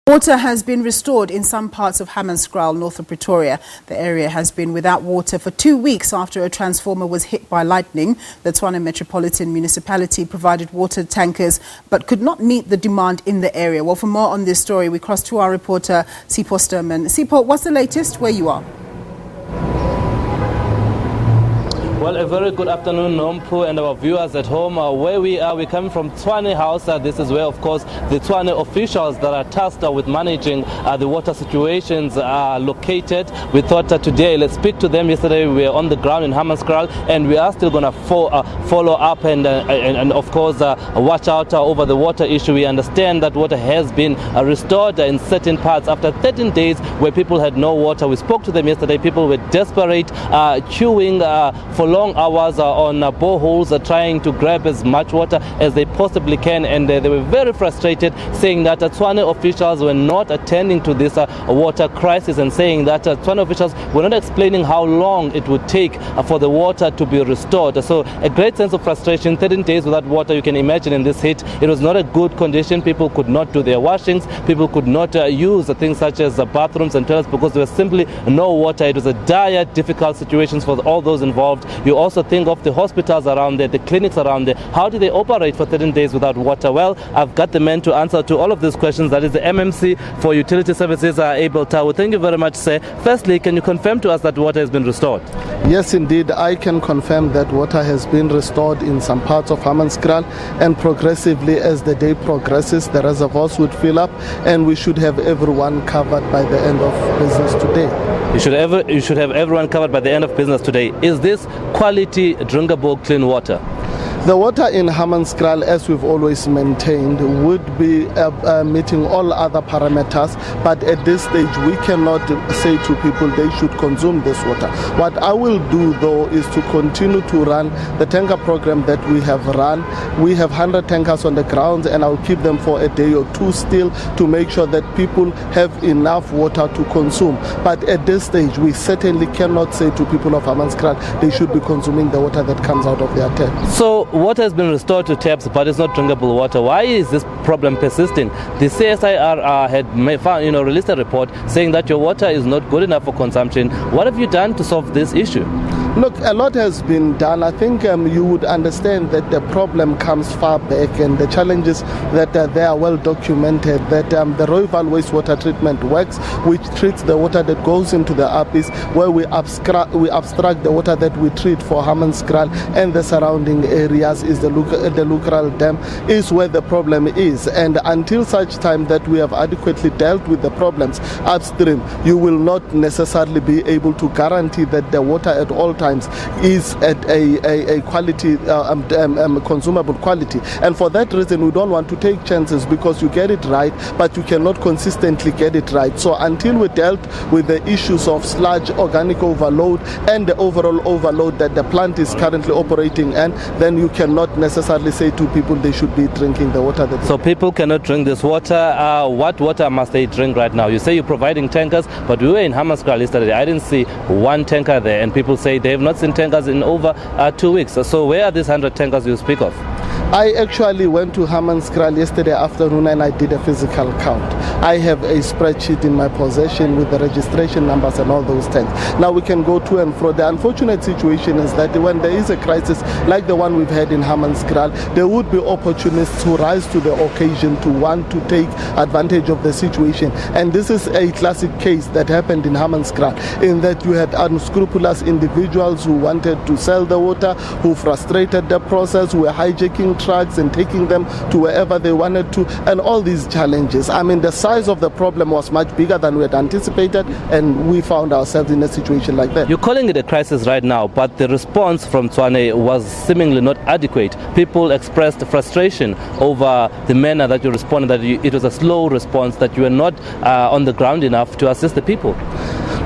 Water has been restored in some parts of Hammanskraal, north of Pretoria. The area has been without water for 2 weeks after a transformer was hit by lightning. The Tshwane Metropolitan municipality provided water tankers but could not meet the demand in the area. Well, for more on this story, we cross to our reporter, Sipho Stuurman. Sipho, what's the latest? Where you are? Well, a very good afternoon, Nompu, and our viewers at home. Where we are, we come from Tshwane House. This is where, of course, the Tshwane officials that are tasked with managing the water situations are located. We thought today, let's speak to them. Yesterday, we were on the ground in Hammanskraal, and we are still going to follow up and of course, watch out over the water issue. We understand that water has been restored in certain parts after 13 days where people had no water. We spoke to them yesterday. People were desperate, queuing for long hours on boreholes, trying to grab as much water as they possibly can, and they were very frustrated, saying that Tshwane officials were not attending to this water crisis, and saying that Tshwane officials were not explaining how long it would take for the water to be restored. So a great sense of frustration. 13 days without water, you can imagine in this heat, it was not a good condition. People could not do their washings, people could not use things such as bathrooms and toilets because there was simply no water. It was a dire, difficult situation for all those involved. You also think of the hospitals around there, the clinics around there. How do they operate for 13 days without water? Well, I've got the men to answer to all of these questions. That is the MMC for Utility Services, Abel Tau. Thank you very much, sir. Firstly, can you confirm to us that water has been restored? Yes, indeed. I can confirm that water has been restored in some parts of Hammanskraal, and progressively as the day progresses, the reservoirs would fill up and we should have everyone covered by the end of business today. You should have everyone covered by the end of business today. Is this quality, drinkable, clean water? The water in Hammanskraal, as we've always maintained, would be meeting all other parameters, but at this stage we cannot say to people they should consume this water. What I will do though is to continue to run the tanker program that we have run. We have 100 tankers on the ground, and I'll keep them for a day or two still to make sure that people have enough water to consume. But at this stage we certainly cannot say to people of Hammanskraal they should be consuming the water that comes out of their tap. So water has been restored to taps, but it's not drinkable water. Why is this problem persisting? The CSIR had released a report saying that your water is not good enough for consumption. What have you done to solve this issue? Look, a lot has been done. I think you would understand that the problem comes far back, and the challenges that they are well documented, that the Royal wastewater treatment works, which treats the water that goes into the abyss, where we abstract the water that we treat for Hammanskraal and the surrounding areas is the Lucral Dam, is where the problem is. And until such time that we have adequately dealt with the problems upstream, you will not necessarily be able to guarantee that the water at all times is at a quality, consumable quality. And for that reason we don't want to take chances, because you get it right but you cannot consistently get it right. So until we dealt with the issues of sludge, organic overload and the overall overload that the plant is currently operating in, then you cannot necessarily say to people they should be drinking the water. So people cannot drink this water. What water must they drink right now? You say you're providing tankers, but we were in Hammanskraal yesterday. I didn't see one tanker there, and people say they have not seen tankers in over 2 weeks. So where are these 100 tankers you speak of? I actually went to Hammanskraal yesterday afternoon and I did a physical count. I have a spreadsheet in my possession with the registration numbers and all those things. Now we can go to and fro. The unfortunate situation is that when there is a crisis like the one we've had in Hammanskraal, there would be opportunists who rise to the occasion to want to take advantage of the situation. And this is a classic case that happened in Hammanskraal, in that you had unscrupulous individuals who wanted to sell the water, who frustrated the process, who were hijacking trucks and taking them to wherever they wanted to, and all these challenges. I mean, the size of the problem was much bigger than we had anticipated, and we found ourselves in a situation like that. You're calling it a crisis right now, but the response from Tshwane was seemingly not adequate. People expressed frustration over the manner that you responded, that it was a slow response, that you were not on the ground enough to assist the people.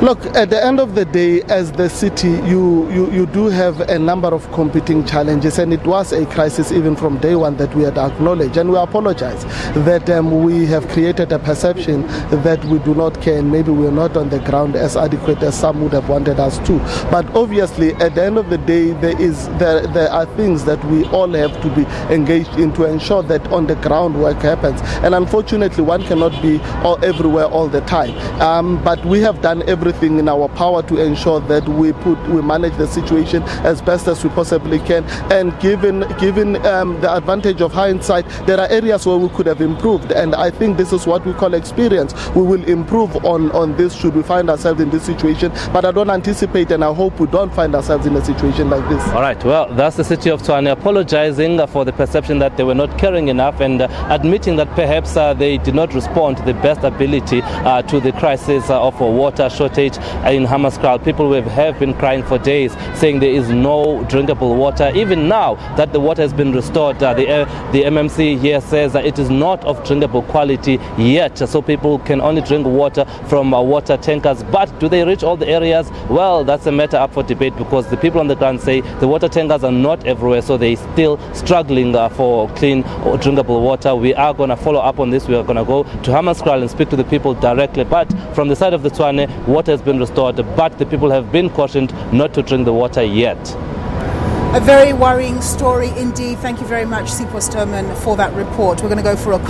Look, at the end of the day, as the city, you do have a number of competing challenges, and it was a crisis even from day one that we had acknowledged, and we apologize that we have created a perception that we do not care, and maybe we're not on the ground as adequate as some would have wanted us to. But obviously, at the end of the day, there are things that we all have to be engaged in to ensure that on the ground work happens. And unfortunately, one cannot be everywhere all the time. But we have done everything in our power to ensure that we manage the situation as best as we possibly can. And given the advantage of hindsight, there are areas where we could have improved. And I think this is what we call experience. We will improve on this should we find ourselves in this situation. But I don't anticipate, and I hope we don't find ourselves in a situation like this. All right. Well, that's the city of Tshwane apologizing for the perception that they were not caring enough, and admitting that perhaps they did not respond to the best ability to the crisis of water shortage in Hammanskraal. People have been crying for days, saying there is no drinkable water. Even now that the water has been restored, the MMC here says that it is not of drinkable quality yet, so people can only drink water from water tankers. But do they reach all the areas? Well, that's a matter up for debate, because the people on the ground say the water tankers are not everywhere, so they're still struggling for clean or drinkable water. We are going to follow up on this. We are going to go to Hammanskraal and speak to the people directly. But from the side of the Tshwane, water has been restored, but the people have been cautioned not to drink the water yet. A very worrying story indeed. Thank you very much, Sipho Stuurman, for that report. We're going to go for a